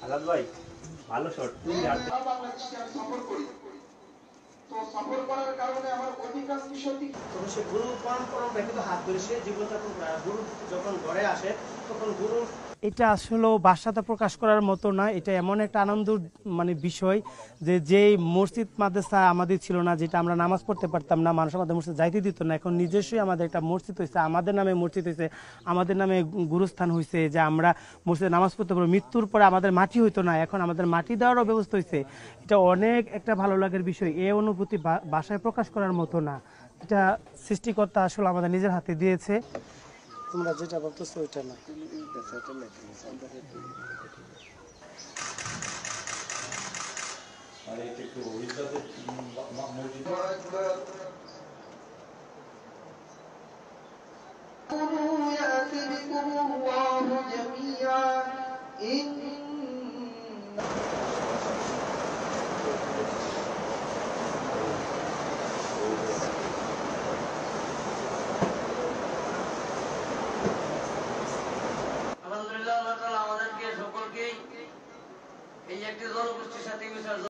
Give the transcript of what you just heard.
আজাদ ভাই ভালো শট বাংলাদেশে আমি সফর করি, তো সফর করার কারণে আমার অধিকাংশ বিষয়টি তখন সে গুরু পরম্পরা কিন্তু হাত ধরে সে জীবনযাপন করে। আর গুরু যখন ঘরে আসে তখন গুরু এটা আসলে ভাষাতে প্রকাশ করার মতো না। এটা এমন একটা আনন্দ বিষয় যে যেই মসজিদ মাদ্রাসা আমাদের ছিল না, যেটা আমরা নামাজ পড়তে পারতাম না, মানুষ আমাদের মসজিদ যাইতে দিত না, এখন নিজস্বই আমাদের একটা মসজিদ হয়েছে, আমাদের নামে মসজিদ হয়েছে, আমাদের নামে গুরুস্থান হয়েছে, যে আমরা মসজিদে নামাজ পড়তে পারবো। মৃত্যুর পরে আমাদের মাটি হইতো না, এখন আমাদের মাটি দেওয়ারও ব্যবস্থা হয়েছে। এটা অনেক একটা ভালো লাগার বিষয়। এই অনুভূতি ভাষায় প্রকাশ করার মতো না। এটা সৃষ্টিকর্তা আসলে আমাদের নিজের হাতে দিয়েছে। তোমরা যেটা ভাবতেছো ওইটা না। আলহামদুলিল্লাহ, আল্লাহ তাআলা আমাদেরকে সকলকেই এই একটি জনগোষ্ঠীর সাথে